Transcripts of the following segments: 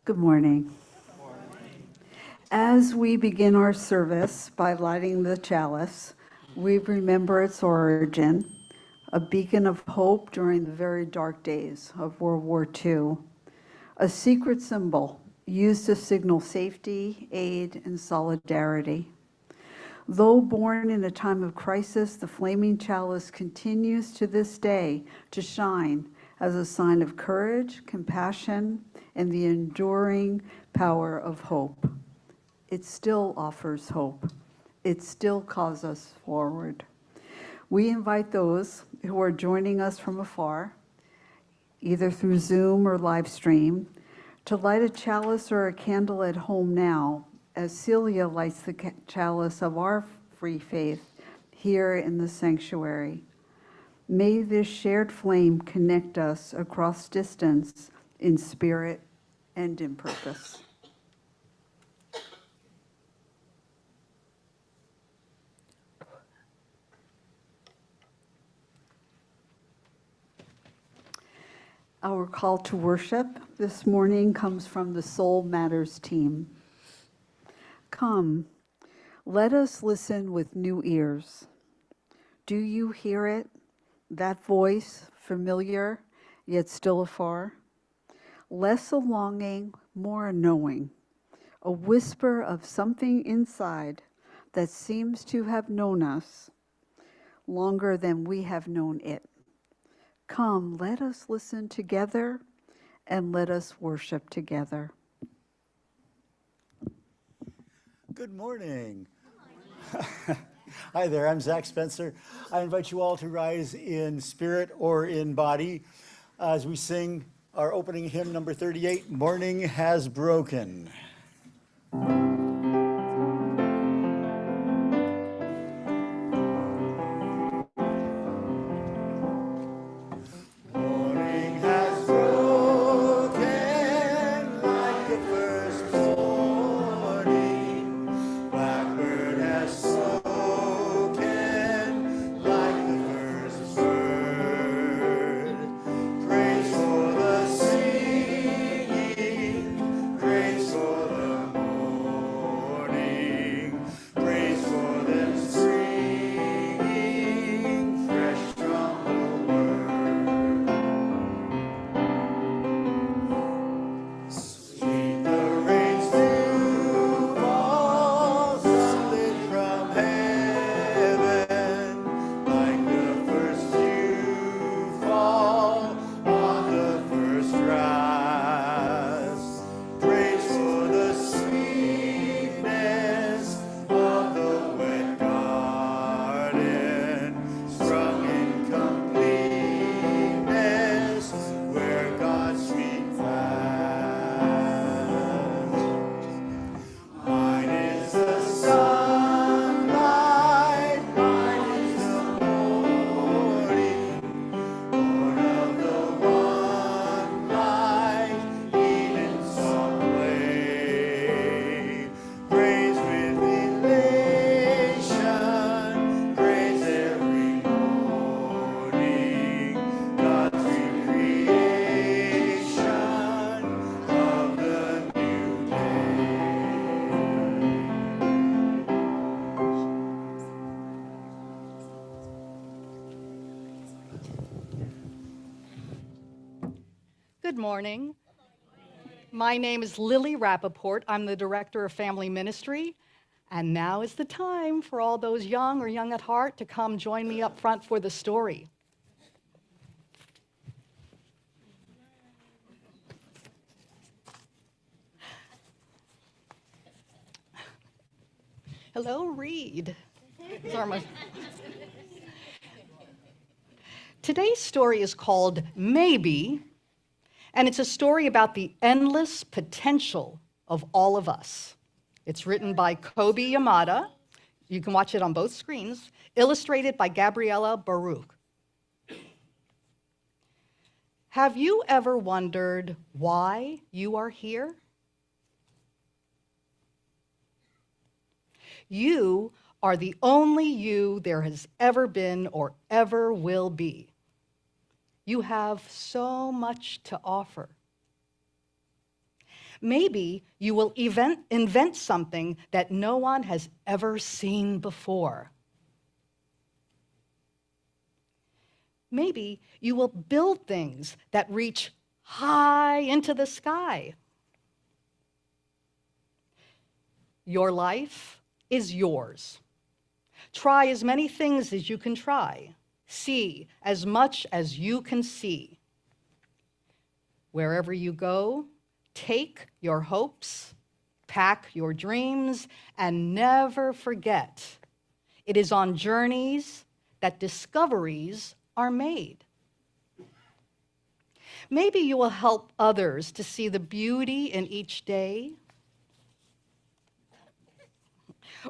Good morning. As we begin our service by lighting the chalice, we remember its origin, a beacon of hope during the very dark days of World War II, a secret symbol used to signal safety, aid, and solidarity. Though born in a time of crisis, the flaming chalice continues to this day to shine as a sign of courage, compassion, and the enduring power of hope. It still offers hope. It still calls us forward. We invite those who are joining us from afar, either through Zoom or live stream, to light a chalice or a candle at home now, as Celia lights the chalice of our free faith here in the sanctuary. May this shared flame connect us across distance in spirit and in purpose. Our call to worship this morning comes from the Soul Matters team. Come, let us listen with new ears. Do you hear it? That voice, familiar, yet still afar? Less a longing, more a knowing, a whisper of something inside that seems to have known us longer than we have known it. Come, let us listen together and let us worship together. Good morning. Hi there, I'm Zach Spencer. I invite you all to rise in spirit or in body as we sing our opening hymn number 38, Morning Has Broken. Good morning. My name is Lily Rappaport. I'm the Director of Family Ministry. And now is the time for all those young or young at heart to come join me up front for the story. Hello, Reed. Today's story is called Maybe, and it's a story about the endless potential of all of us. It's written by Kobe Yamada. You can watch it on both screens. Illustrated by Gabriella Baruch. Have you ever wondered why you are here? You are the only you there has ever been or ever will be. You have so much to offer. Maybe you will invent something that no one has ever seen before. Maybe you will build things that reach high into the sky. Your life is yours. Try as many things as you can try. See as much as you can see. Wherever you go, take your hopes, pack your dreams, and never forget, it is on journeys that discoveries are made. Maybe you will help others to see the beauty in each day.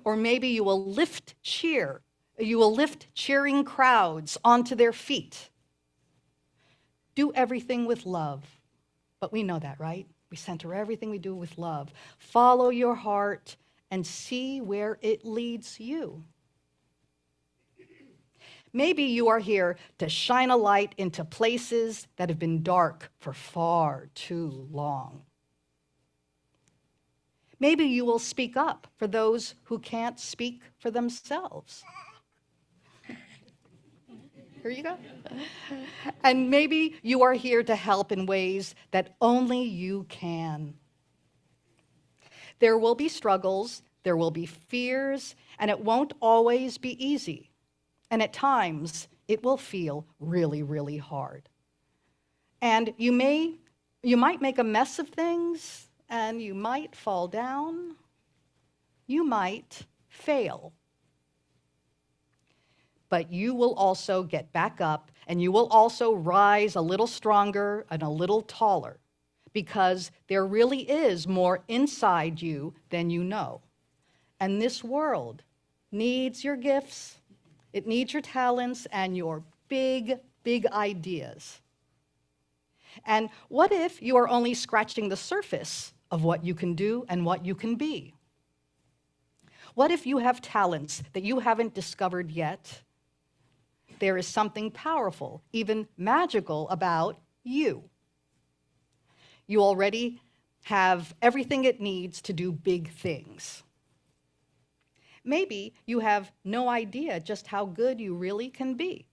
Or maybe you will lift cheering crowds onto their feet. Do everything with love. But we know that, right? We center everything we do with love. Follow your heart and see where it leads you. Maybe you are here to shine a light into places that have been dark for far too long. Maybe you will speak up for those who can't speak for themselves. Here you go. And maybe you are here to help in ways that only you can. There will be struggles, there will be fears, and it won't always be easy. And at times, it will feel really, really hard. And you might make a mess of things, and you might fall down. You might fail. But you will also get back up, and you will also rise a little stronger and a little taller, because there really is more inside you than you know. And this world needs your gifts, it needs your talents, and your big, big ideas. And what if you are only scratching the surface of what you can do and what you can be? What if you have talents that you haven't discovered yet? There is something powerful, even magical about you. You already have everything it needs to do big things. Maybe you have no idea just how good you really can be.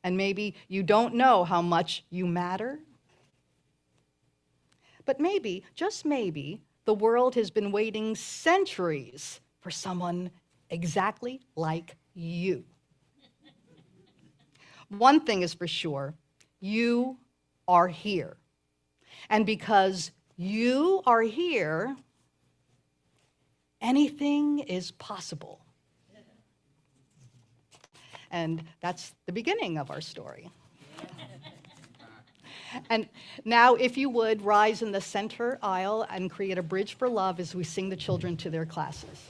And maybe you don't know how much you matter. But maybe, just maybe, the world has been waiting centuries for someone exactly like you. One thing is for sure, you are here. And because you are here, anything is possible. And that's the beginning of our story. And now, if you would, rise in the center aisle and create a bridge for love as we sing the children to their classes.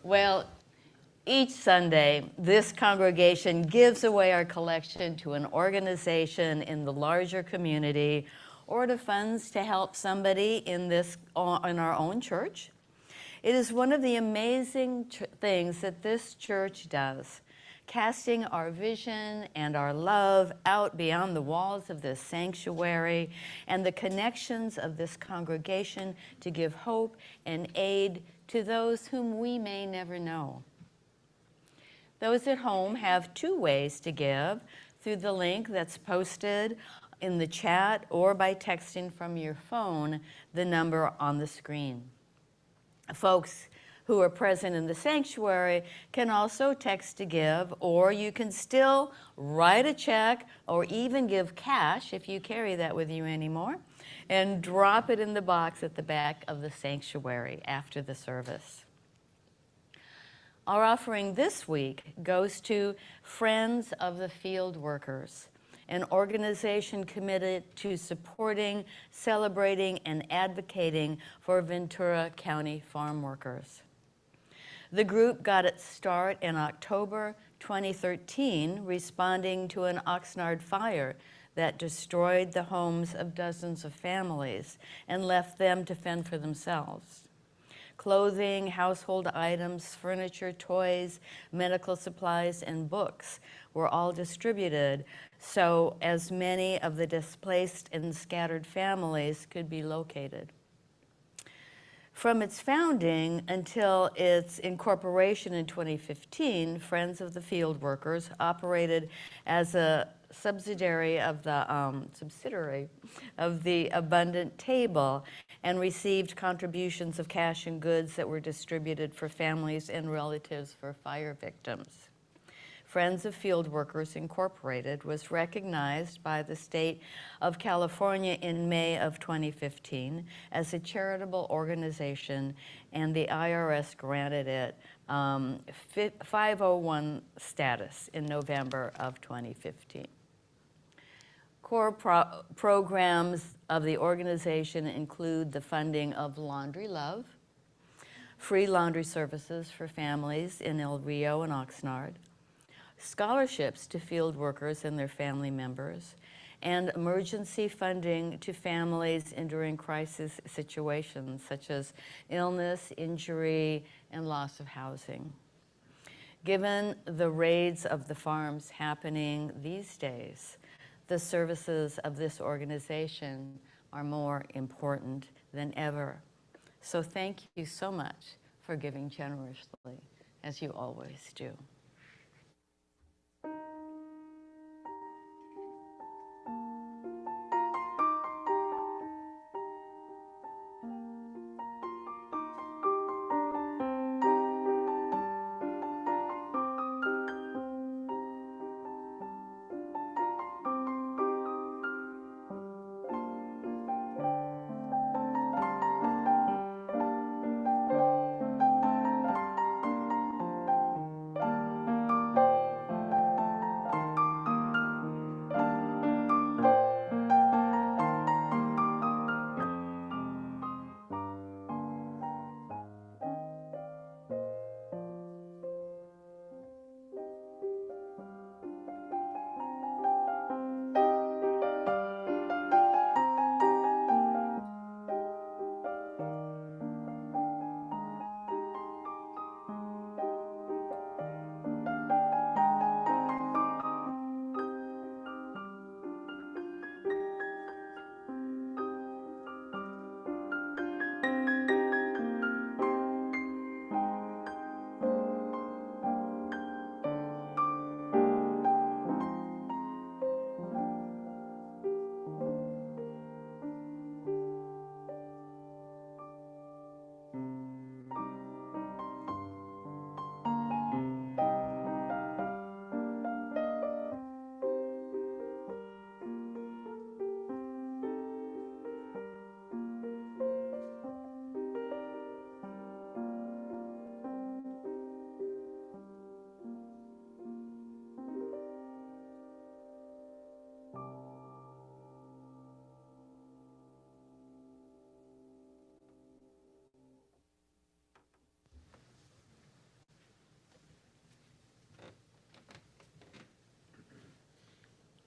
Well, each Sunday, this congregation gives away our collection to an organization in the larger community or to funds to help somebody in our own church. It is one of the amazing things that this church does, casting our vision and our love out beyond the walls of this sanctuary and the connections of this congregation to give hope and aid to those whom we may never know. Those at home have two ways to give: through the link that's posted in the chat or by texting from your phone the number on the screen. Folks, who are present in the sanctuary can also text to give, or you can still write a check or even give cash if you carry that with you anymore, and drop it in the box at the back of the sanctuary after the service. Our offering this week goes to Friends of the Field Workers, an organization committed to supporting, celebrating, and advocating for Ventura County farm workers. The group got its start in October 2013, responding to an Oxnard fire that destroyed the homes of dozens of families and left them to fend for themselves. Clothing, household items, furniture, toys, medical supplies, and books were all distributed so as many of the displaced and scattered families could be located. From its founding until its incorporation in 2015, Friends of the Field Workers operated as a subsidiary of the Abundant Table and received contributions of cash and goods that were distributed for families and relatives for fire victims. Friends of Field Workers Incorporated was recognized by the state of California in May of 2015 as a charitable organization, and the IRS granted it 501 status in November of 2015. Core programs of the organization include the funding of Laundry Love, free laundry services for families in El Rio and Oxnard, scholarships to field workers and their family members, and emergency funding to families enduring crisis situations such as illness, injury, and loss of housing. Given the raids of the farms happening these days, the services of this organization are more important than ever. So thank you so much for giving generously, as you always do.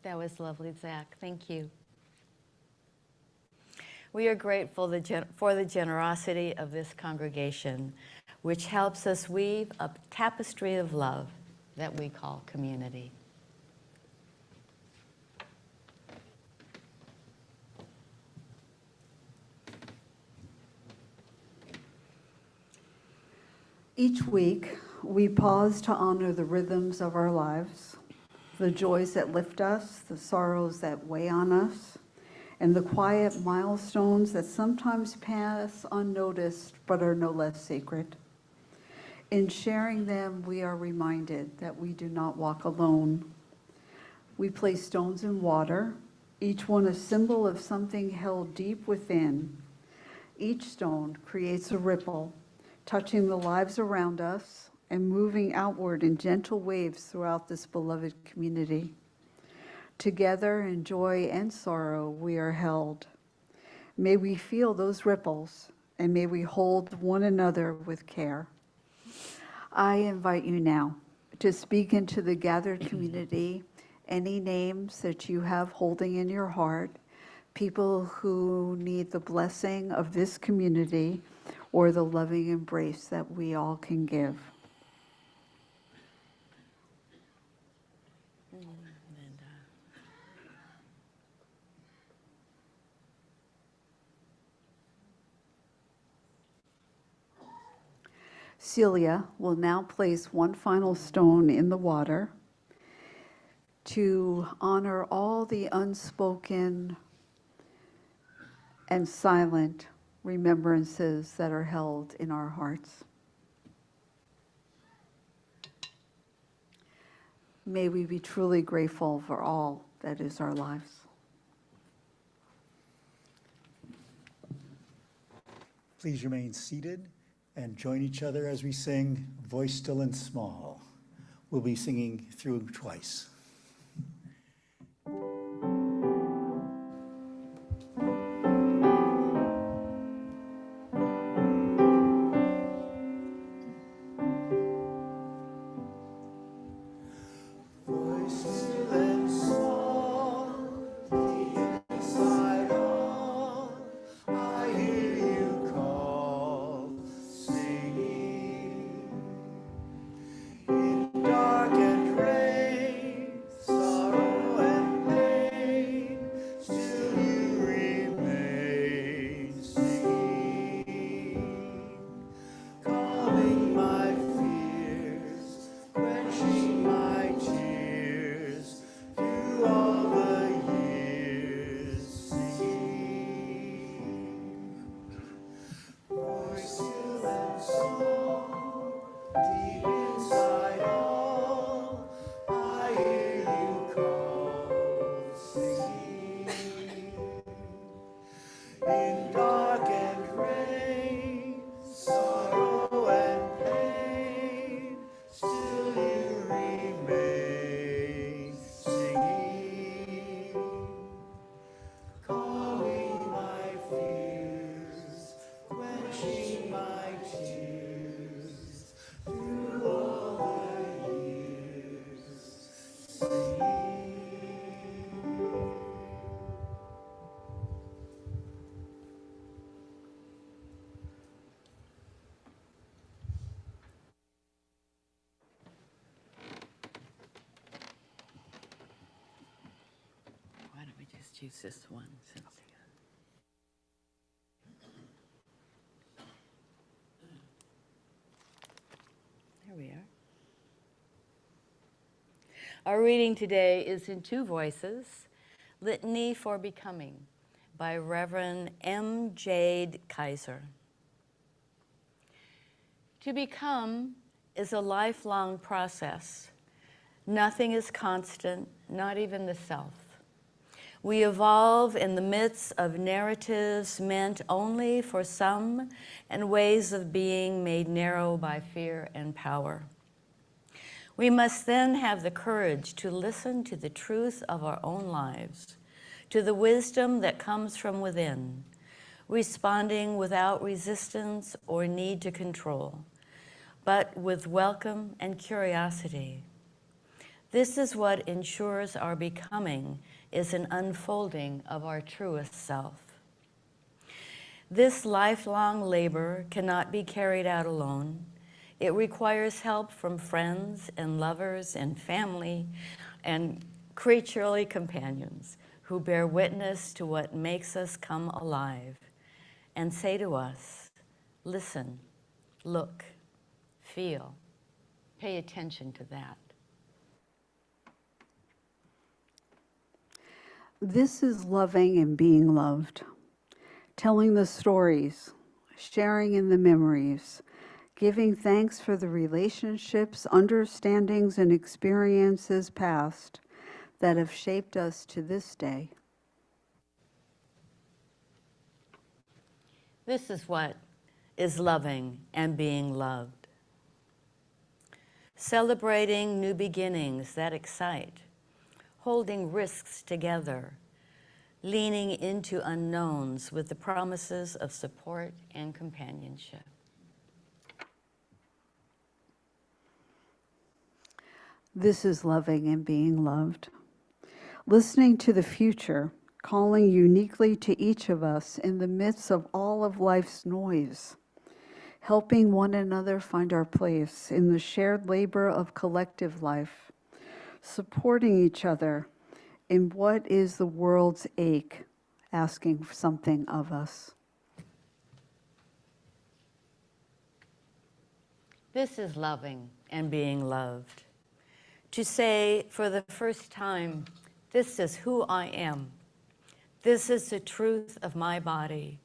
That was lovely, Zach. Thank you. We are grateful for the generosity of this congregation, which helps us weave a tapestry of love that we call community. Each week, we pause to honor the rhythms of our lives, the joys that lift us, the sorrows that weigh on us, and the quiet milestones that sometimes pass unnoticed but are no less sacred. In sharing them, we are reminded that we do not walk alone. We place stones in water, each one a symbol of something held deep within. Each stone creates a ripple, touching the lives around us and moving outward in gentle waves throughout this beloved community. Together in joy and sorrow, we are held. May we feel those ripples, and may we hold one another with care. I invite you now to speak into the gathered community any names that you have holding in your heart, people who need the blessing of this community or the loving embrace that we all can give. Celia will now place one final stone in the water to honor all the unspoken and silent remembrances that are held in our hearts. May we be truly grateful for all that is our lives. Please remain seated and join each other as we sing Voice Still and Small. We'll be singing through twice. Why don't we just use this one, Cynthia? There we are. Our reading today is in two voices, Litany for Becoming by Reverend M. Jade Kaiser. To become is a lifelong process. Nothing is constant, not even the self. We evolve in the midst of narratives meant only for some and ways of being made narrow by fear and power. We must then have the courage to listen to the truth of our own lives, to the wisdom that comes from within, responding without resistance or need to control, but with welcome and curiosity. This is what ensures our becoming is an unfolding of our truest self. This lifelong labor cannot be carried out alone. It requires help from friends and lovers and family and creaturely companions who bear witness to what makes us come alive and say to us, listen, look, feel, pay attention to that. This is loving and being loved, telling the stories, sharing in the memories, giving thanks for the relationships, understandings, and experiences past that have shaped us to this day. This is what is loving and being loved. Celebrating new beginnings that excite, holding risks together, leaning into unknowns with the promises of support and companionship. This is loving and being loved. Listening to the future, calling uniquely to each of us in the midst of all of life's noise, helping one another find our place in the shared labor of collective life, supporting each other in what is the world's ache, asking for something of us. This is loving and being loved. To say for the first time, this is who I am. This is the truth of my body.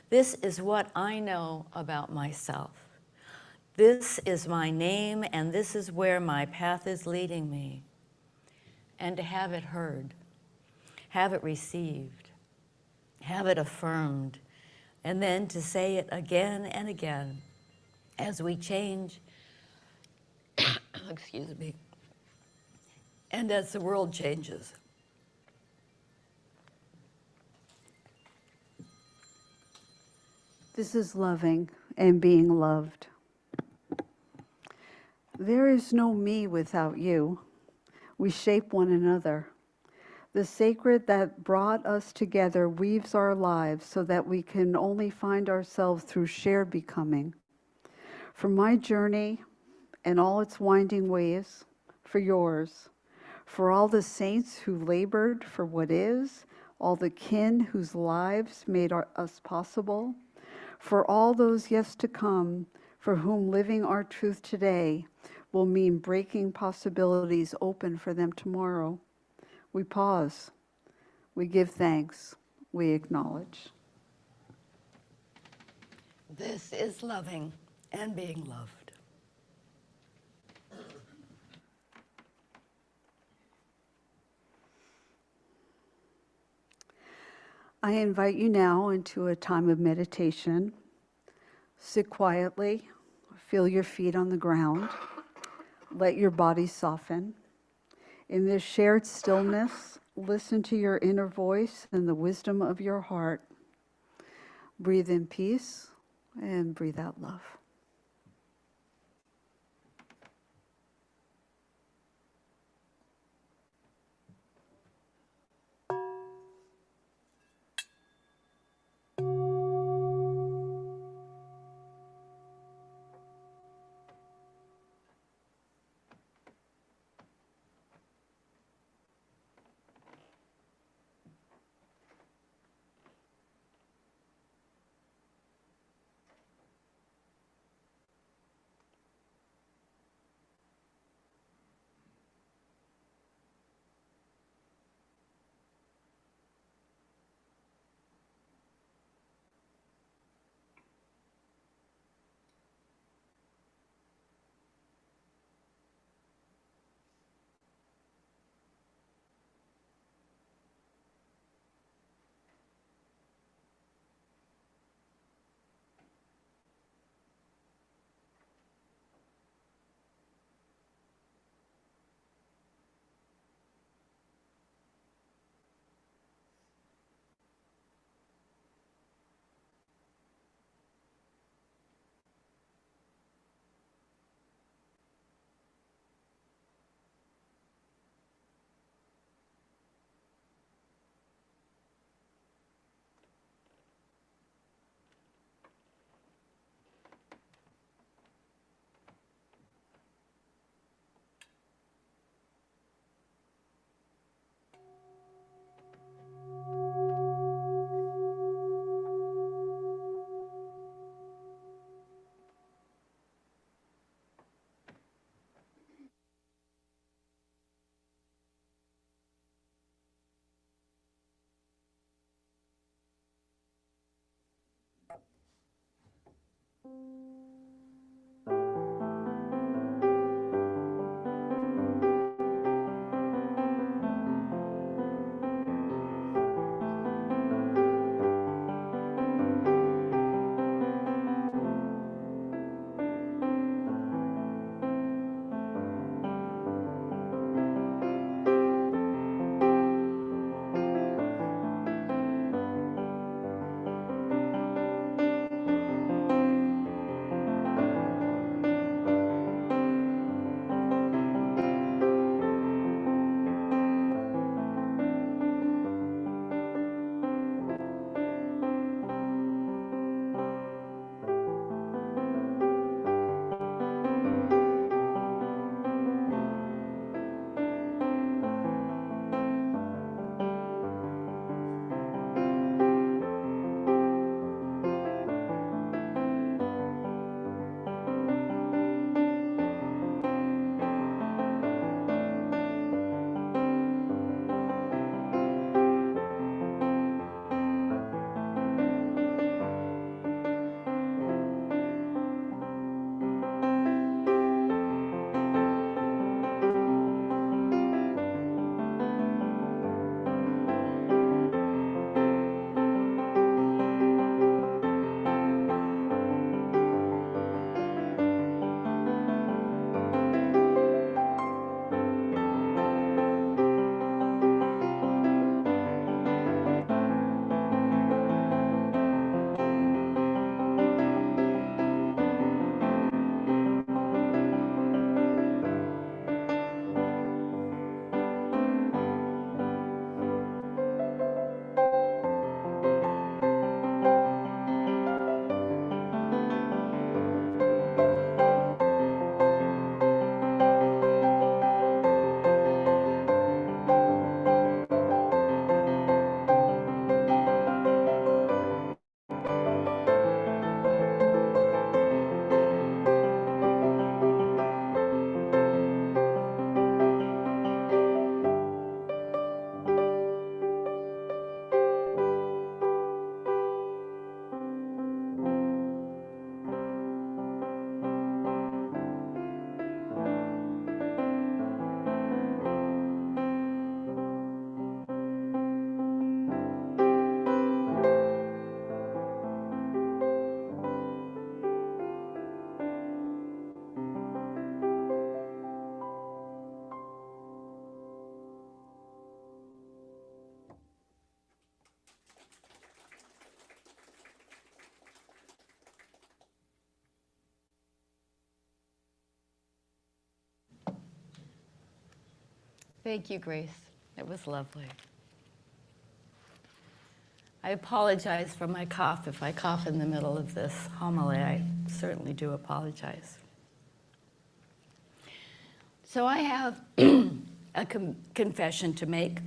This is what I know about myself. This is my name, and this is where my path is leading me. And to have it heard, have it received, have it affirmed, and then to say it again and again as we change, excuse me, and as the world changes. This is loving and being loved. There is no me without you. We shape one another. The sacred that brought us together weaves our lives so that we can only find ourselves through shared becoming. For my journey and all its winding ways, for yours, for all the saints who labored for what is, all the kin whose lives made us possible, for all those yes to come, for whom living our truth today will mean breaking possibilities open for them tomorrow. We pause, we give thanks, we acknowledge. This is loving and being loved. I invite you now into a time of meditation. Sit quietly, feel your feet on the ground, let your body soften. In this shared stillness, listen to your inner voice and the wisdom of your heart. Breathe in peace and breathe out love. Thank you, Grace. It was lovely. I apologize for my cough. If I cough in the middle of this homily, I certainly do apologize. So I have a confession to make.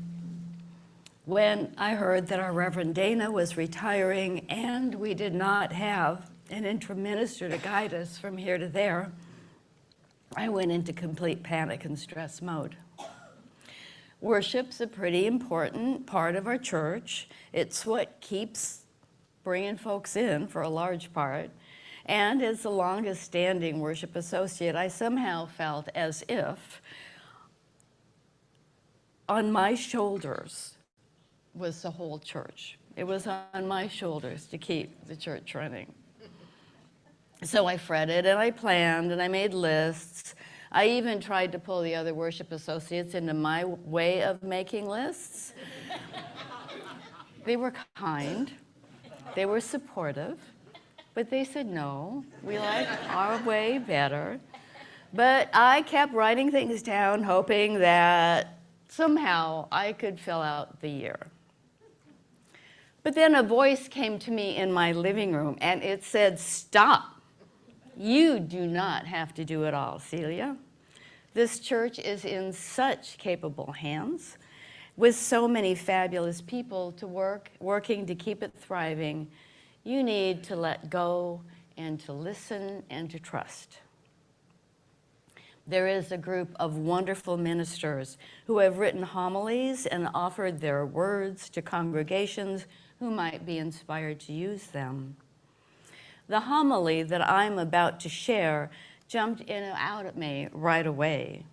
When I heard that our Reverend Dana was retiring and we did not have an interim minister to guide us from here to there, I went into complete panic and stress mode. Worship's a pretty important part of our church. It's what keeps bringing folks in for a large part. And as the longest standing worship associate, I somehow felt as if on my shoulders was the whole church. It was on my shoulders to keep the church running. So I fretted and I planned and I made lists. I even tried to pull the other worship associates into my way of making lists. They were kind, they were supportive, but they said, no, we like our way better. But I kept writing things down, hoping that somehow I could fill out the year. But then a voice came to me in my living room and it said, stop. You do not have to do it all, Celia. This church is in such capable hands with so many fabulous people working to keep it thriving. You need to let go and to listen and to trust. There is a group of wonderful ministers who have written homilies and offered their words to congregations who might be inspired to use them. The homily that I'm about to share jumped in and out at me right away.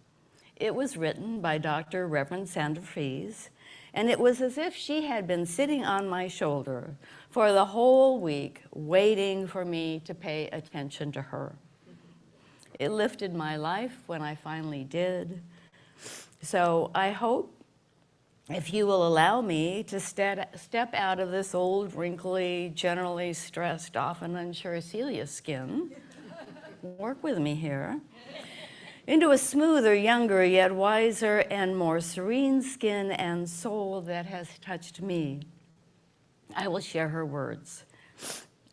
It was written by Dr. Reverend Sandra Fries, and it was as if she had been sitting on my shoulder for the whole week, waiting for me to pay attention to her. It lifted my life when I finally did. So I hope, if you will allow me to step out of this old, wrinkly, generally stressed, often unsure Celia skin, work with me here, into a smoother, younger, yet wiser and more serene skin and soul that has touched me. I will share her words.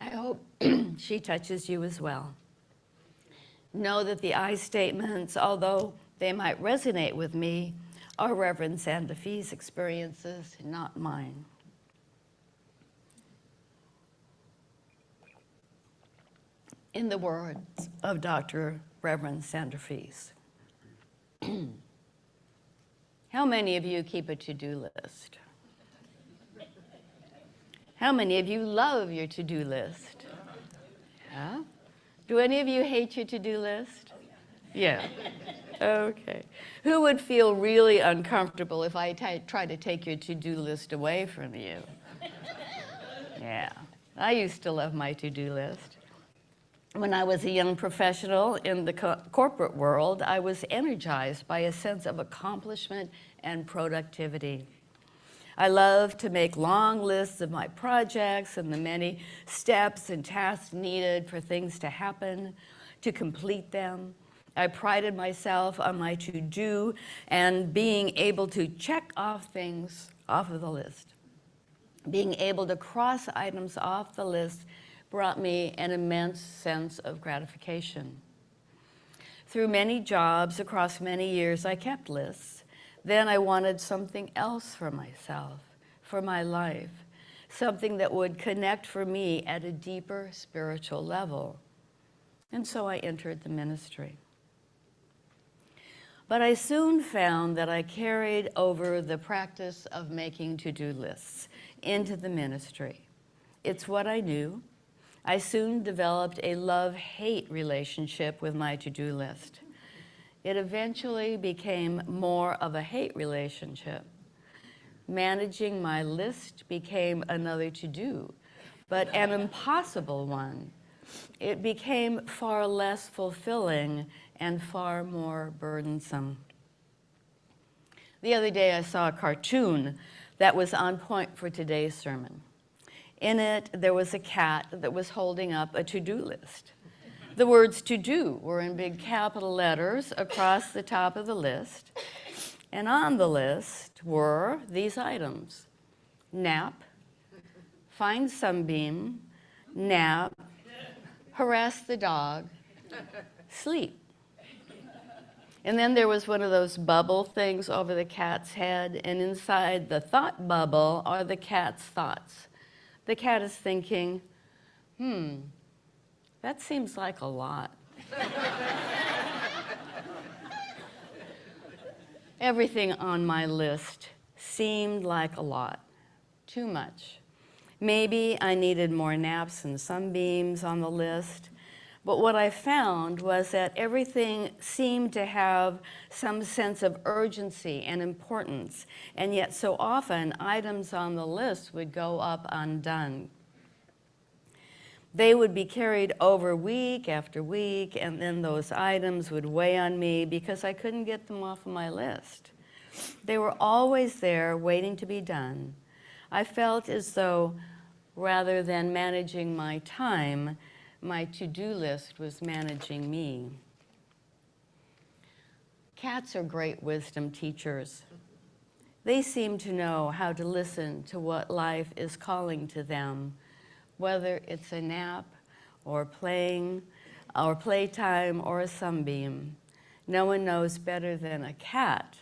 I hope she touches you as well. Know that the I statements, although they might resonate with me, are Reverend Sandra Fries' experiences, not mine. In the words of Dr. Reverend Sandra Fries, how many of you keep a to-do list? How many of you love your to-do list? Yeah? Do any of you hate your to-do list? Yeah. Okay. Who would feel really uncomfortable if I tried to take your to-do list away from you? Yeah. I used to love my to-do list. When I was a young professional in the corporate world, I was energized by a sense of accomplishment and productivity. I loved to make long lists of my projects and the many steps and tasks needed for things to happen, to complete them. I prided myself on my to-do and being able to check off things off of the list. Being able to cross items off the list brought me an immense sense of gratification. Through many jobs across many years, I kept lists. Then I wanted something else for myself, for my life, something that would connect for me at a deeper spiritual level. And so I entered the ministry. But I soon found that I carried over the practice of making to-do lists into the ministry. It's what I knew. I soon developed a love-hate relationship with my to-do list. It eventually became more of a hate relationship. Managing my list became another to-do, but an impossible one. It became far less fulfilling and far more burdensome. The other day I saw a cartoon that was on point for today's sermon. In it, there was a cat that was holding up a to-do list. The words to do were in big capital letters across the top of the list. And on the list were these items: nap, find sunbeam, nap, harass the dog, sleep. And then there was one of those bubble things over the cat's head, and inside the thought bubble are the cat's thoughts. The cat is thinking, that seems like a lot. Everything on my list seemed like a lot, too much. Maybe I needed more naps and sunbeams on the list, but what I found was that everything seemed to have some sense of urgency and importance, and yet so often items on the list would go up undone. They would be carried over week after week, and then those items would weigh on me because I couldn't get them off of my list. They were always there waiting to be done. I felt as though rather than managing my time, my to-do list was managing me. Cats are great wisdom teachers. They seem to know how to listen to what life is calling to them, whether it's a nap or playing or playtime or a sunbeam. No one knows better than a cat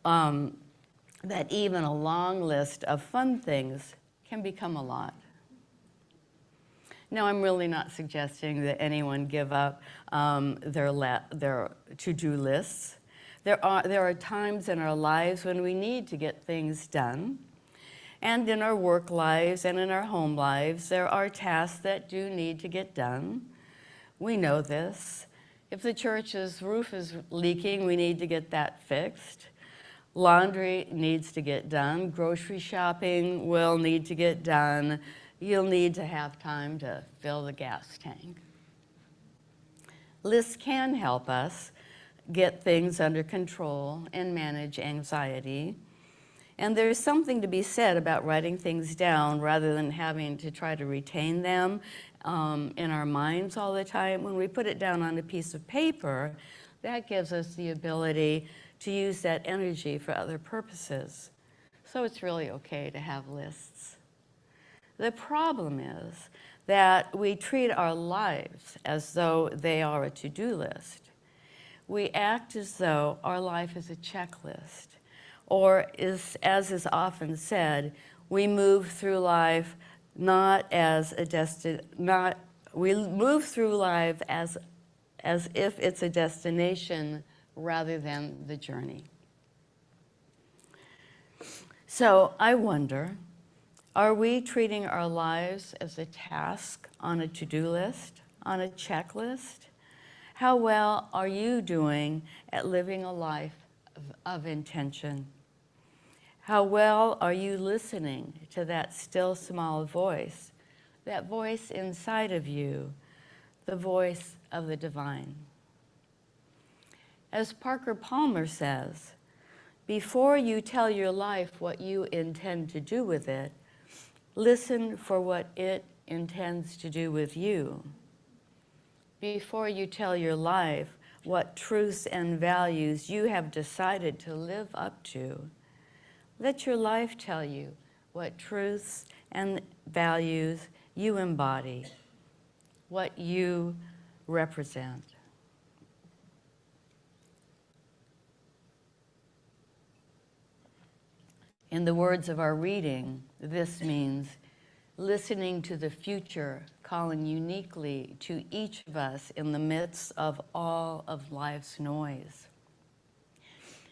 that even a long list of fun things can become a lot. Now, I'm really not suggesting that anyone give up their to-do lists. There are times in our lives when we need to get things done. And in our work lives and in our home lives, there are tasks that do need to get done. We know this. If the church's roof is leaking, we need to get that fixed. Laundry needs to get done. Grocery shopping will need to get done. You'll need to have time to fill the gas tank. Lists can help us get things under control and manage anxiety. And there's something to be said about writing things down rather than having to try to retain them in our minds all the time. When we put it down on a piece of paper, that gives us the ability to use that energy for other purposes. So it's really okay to have lists. The problem is that we treat our lives as though they are a to-do list. We act as though our life is a checklist, or as is often said, we move through life not as a we move through life as if it's a destination rather than the journey. So I wonder, are we treating our lives as a task on a to-do list, on a checklist? How well are you doing at living a life of intention? How well are you listening to that still small voice, that voice inside of you, the voice of the divine? As Parker Palmer says, before you tell your life what you intend to do with it, listen for what it intends to do with you. Before you tell your life what truths and values you have decided to live up to, let your life tell you what truths and values you embody, what you represent. In the words of our reading, this means listening to the future, calling uniquely to each of us in the midst of all of life's noise.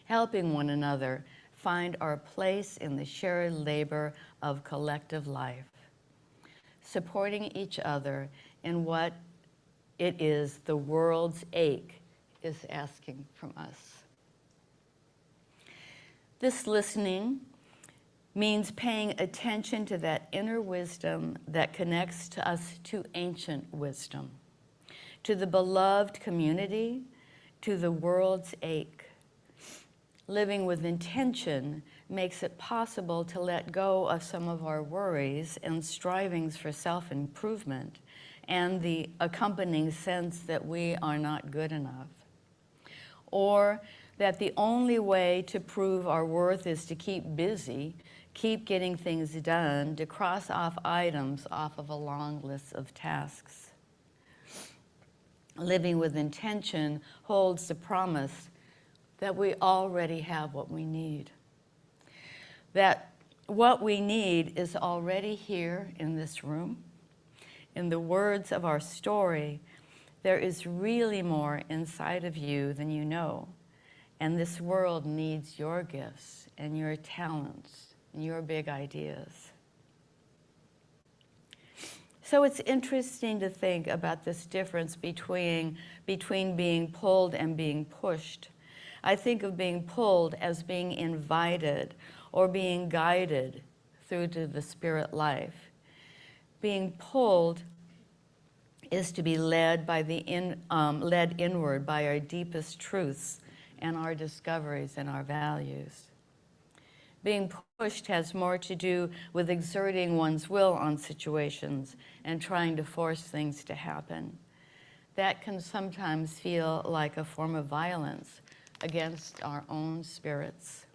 Helping one another find our place in the shared labor of collective life. Supporting each other in what it is the world's ache is asking from us. This listening means paying attention to that inner wisdom that connects to us to ancient wisdom, to the beloved community, to the world's ache. Living with intention makes it possible to let go of some of our worries and strivings for self-improvement and the accompanying sense that we are not good enough, or that the only way to prove our worth is to keep busy, keep getting things done, to cross off items off of a long list of tasks. Living with intention holds the promise that we already have what we need. That what we need is already here in this room. In the words of our story, there is really more inside of you than you know. And this world needs your gifts and your talents and your big ideas. So it's interesting to think about this difference between being pulled and being pushed. I think of being pulled as being invited or being guided through to the spirit life. Being pulled is to be led led inward by our deepest truths and our discoveries and our values. Being pushed has more to do with exerting one's will on situations and trying to force things to happen. That can sometimes feel like a form of violence against our own spirits.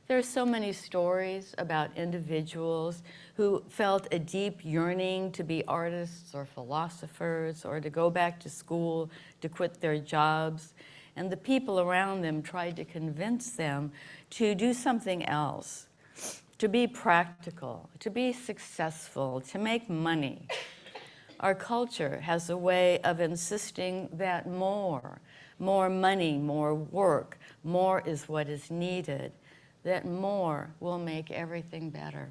There are so many stories about individuals who felt a deep yearning to be artists or philosophers or to go back to school, to quit their jobs, and the people around them tried to convince them to do something else, to be practical, to be successful, to make money. Our culture has a way of insisting that more money, more work, more is what is needed, that more will make everything better.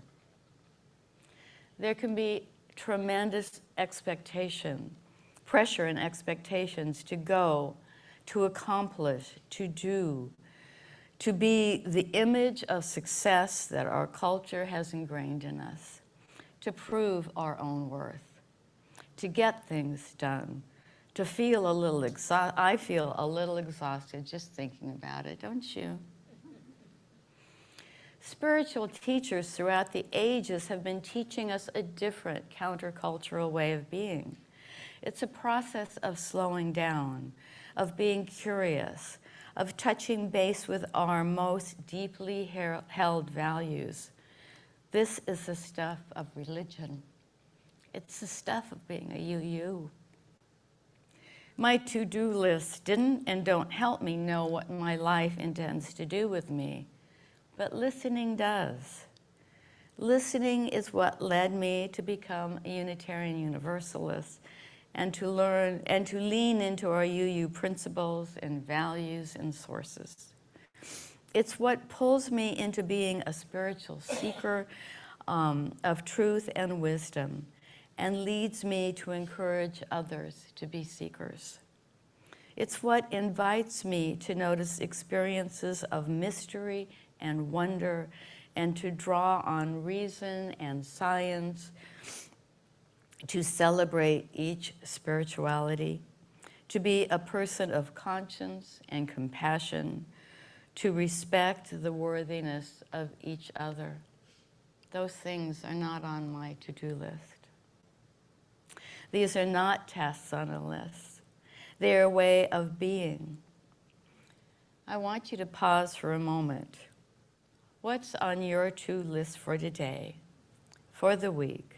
There can be tremendous expectation, pressure and expectations to go, to accomplish, to do, to be the image of success that our culture has ingrained in us, to prove our own worth, to get things done, to feel a little exhausted. I feel a little exhausted just thinking about it, don't you? Spiritual teachers throughout the ages have been teaching us a different countercultural way of being. It's a process of slowing down, of being curious, of touching base with our most deeply held values. This is the stuff of religion. It's the stuff of being a you. My to-do lists didn't and don't help me know what my life intends to do with me, but listening does. Listening is what led me to become a Unitarian Universalist and to learn and to lean into our UU principles and values and sources. It's what pulls me into being a spiritual seeker of truth and wisdom and leads me to encourage others to be seekers. It's what invites me to notice experiences of mystery and wonder and to draw on reason and science to celebrate each spirituality, to be a person of conscience and compassion, to respect the worthiness of each other. Those things are not on my to-do list. These are not tasks on a list. They are a way of being. I want you to pause for a moment. What's on your to list for today, for the week?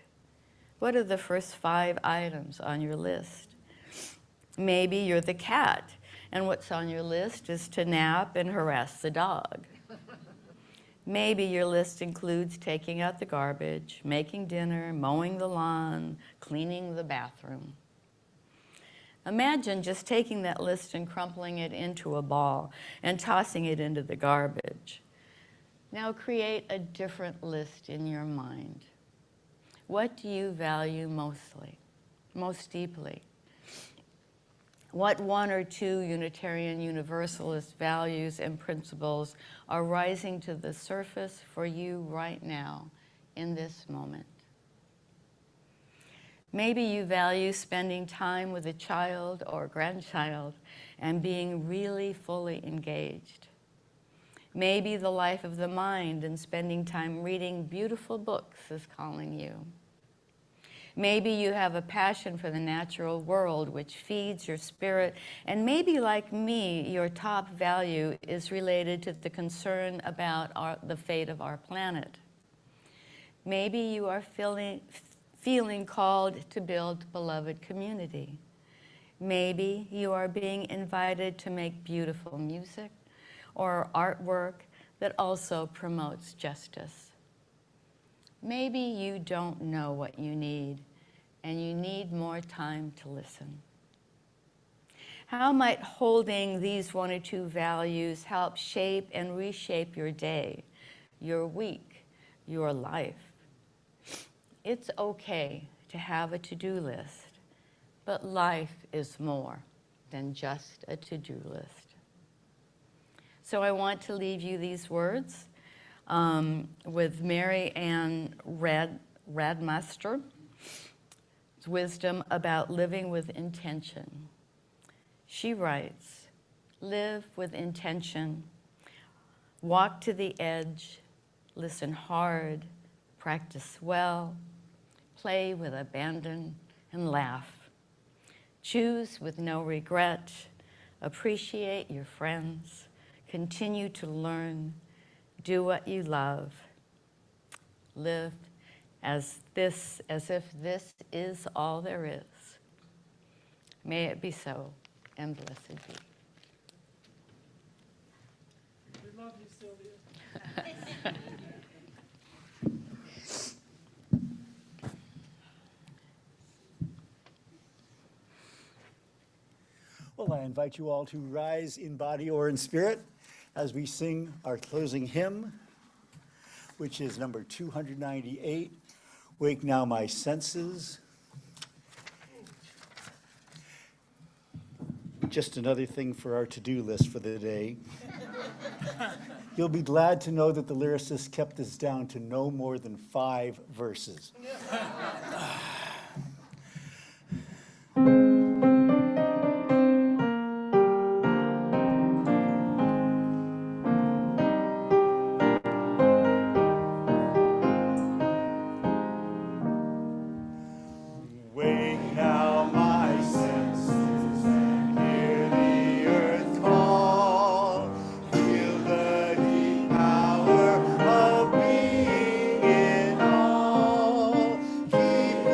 What are the first 5 items on your list? Maybe you're the cat, and what's on your list is to nap and harass the dog. Maybe your list includes taking out the garbage, making dinner, mowing the lawn, cleaning the bathroom. Imagine just taking that list and crumpling it into a ball and tossing it into the garbage. Now create a different list in your mind. What do you value most deeply? What 1 or 2 Unitarian Universalist values and principles are rising to the surface for you right now, in this moment? Maybe you value spending time with a child or grandchild and being really fully engaged. Maybe the life of the mind and spending time reading beautiful books is calling you. Maybe you have a passion for the natural world, which feeds your spirit. And maybe, like me, your top value is related to the concern about the fate of our planet. Maybe you are feeling called to build beloved community. Maybe you are being invited to make beautiful music or artwork that also promotes justice. Maybe you don't know what you need, and you need more time to listen. How might holding these one or two values help shape and reshape your day, your week, your life? It's okay to have a to-do list, but life is more than just a to-do list. So I want to leave you these words with Mary Ann Radmaster's wisdom about living with intention. She writes, live with intention, walk to the edge, listen hard, practice well, play with abandon, and laugh. Choose with no regret, appreciate your friends, continue to learn, do what you love, live as if this is all there is. May it be so, and blessed be. We love you, Sylvia. Well, I invite you all to rise in body or in spirit as we sing our closing hymn, which is number 298, Wake Now My Senses. Just another thing for our to-do list for the day. You'll be glad to know that the lyricist kept this down to no more than 5 verses. Wake now my senses and hear the earth call. Feel the deep power of being in all. Keep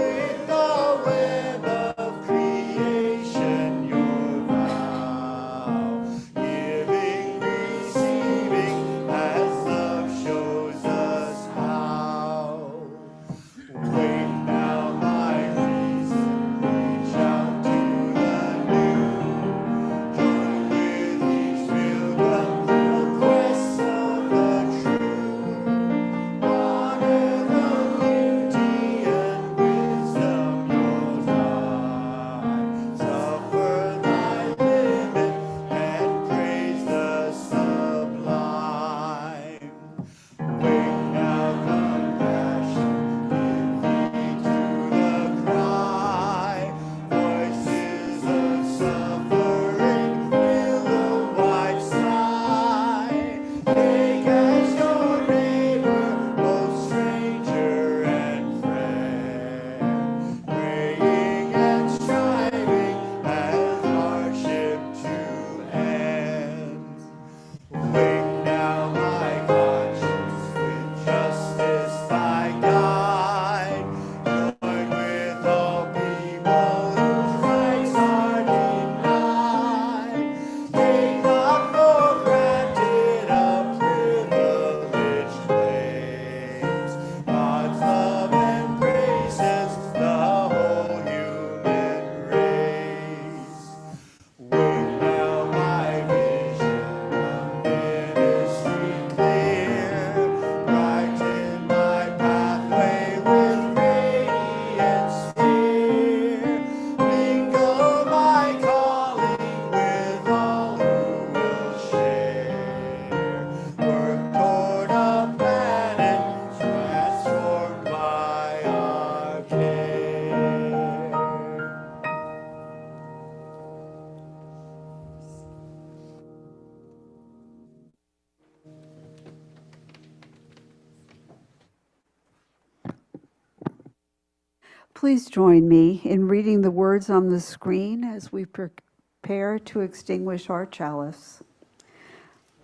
please join me in reading the words on the screen as we prepare to extinguish our chalice.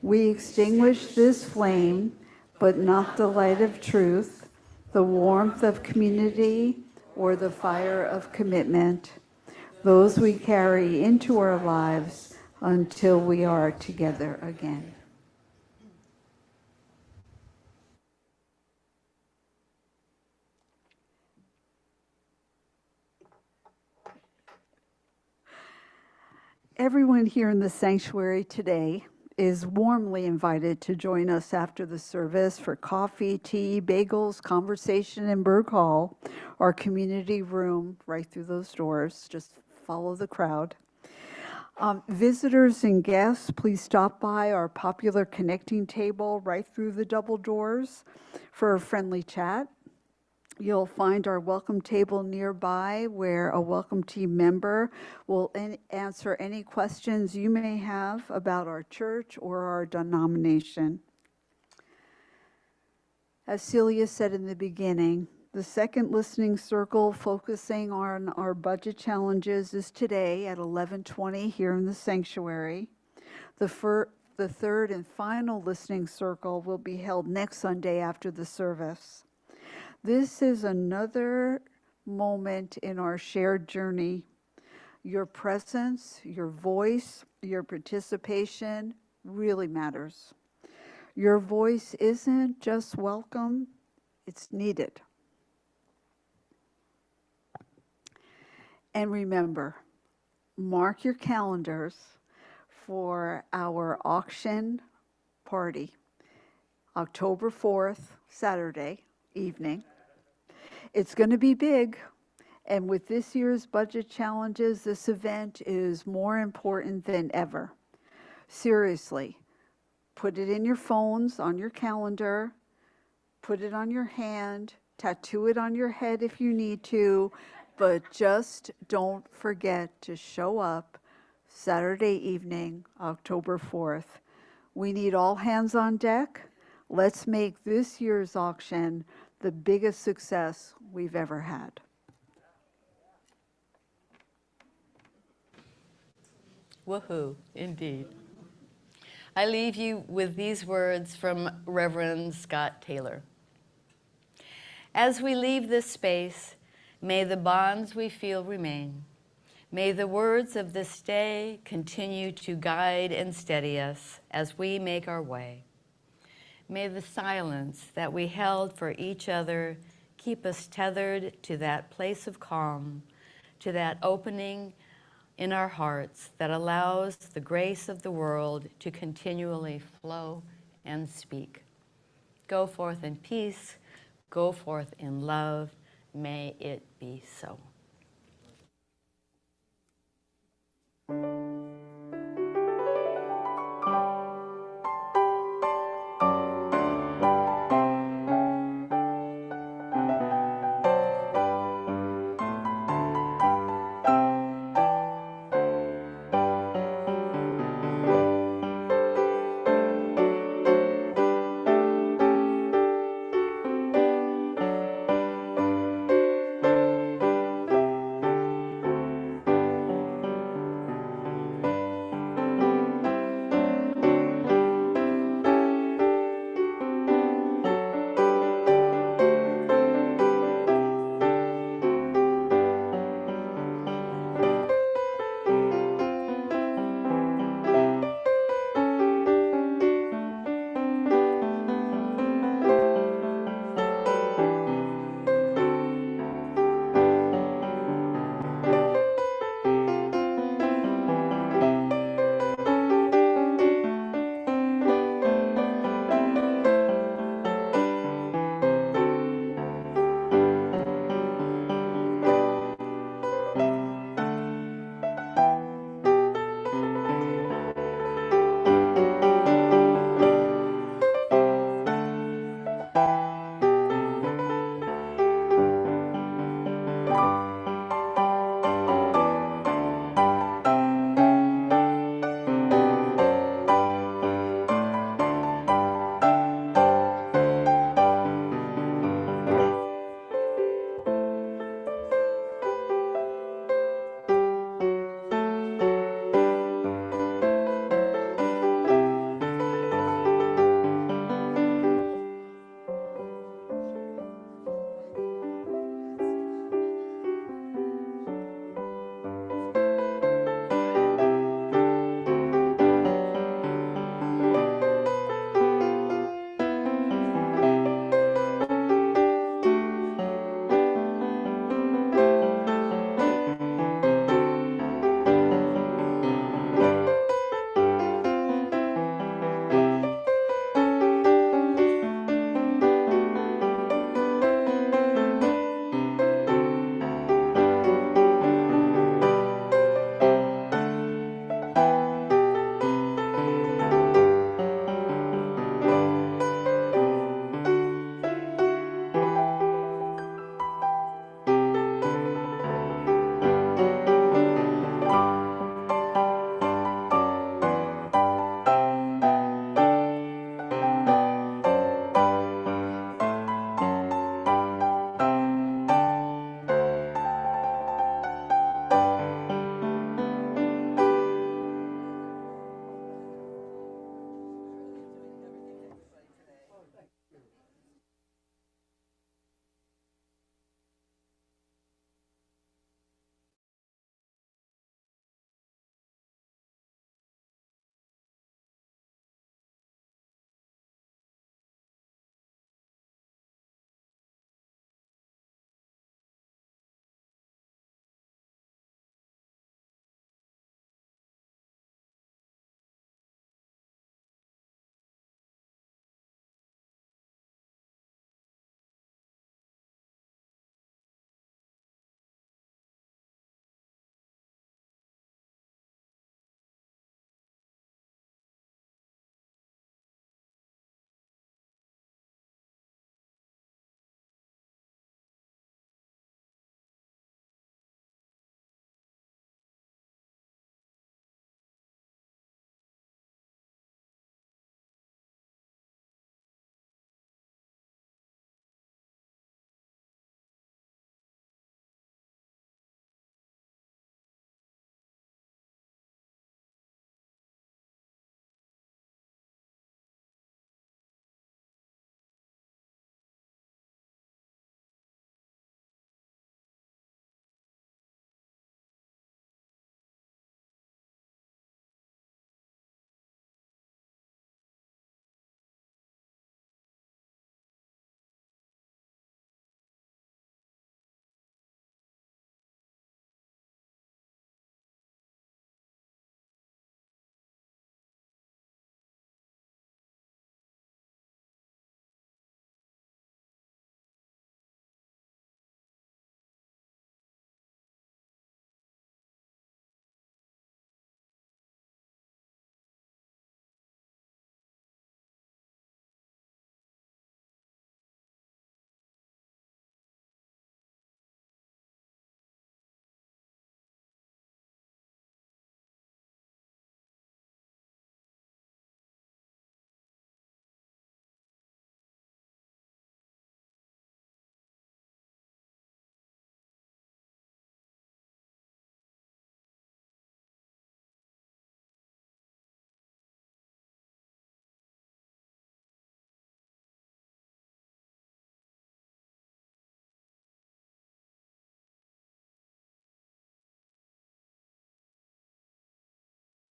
We extinguish this flame, but not the light of truth, the warmth of community, or the fire of commitment, those we carry into our lives until we are together again. Everyone here in the sanctuary today is warmly invited to join us after the service for coffee, tea, bagels, conversation in Berg Hall, our community room right through those doors. Just follow the crowd. Visitors and guests, please stop by our popular connecting table right through the double doors for a friendly chat. You'll find our welcome table nearby where a welcome team member will answer any questions you may have about our church or our denomination. As Celia said in the beginning, the second listening circle focusing on our budget challenges is today at 11:20 here in the sanctuary. The third and final listening circle will be held next Sunday after the service. This is another moment in our shared journey. Your presence, your voice, your participation really matters. Your voice isn't just welcome, it's needed. And remember, mark your calendars for our auction party, October 4th, Saturday evening. It's going to be big, and with this year's budget challenges, this event is more important than ever. Seriously, put it in your phones, on your calendar, put it on your hand, tattoo it on your head if you need to, but just don't forget to show up Saturday evening, October 4th. We need all hands on deck. Let's make this year's auction the biggest success we've ever had. Woohoo, indeed. I leave you with these words from Reverend Scott Taylor. As we leave this space, may the bonds we feel remain. May the words of this day continue to guide and steady us as we make our way. May the silence that we held for each other keep us tethered to that place of calm, to that opening in our hearts that allows the grace of the world to continually flow and speak. Go forth in peace, go forth in love. May it be so.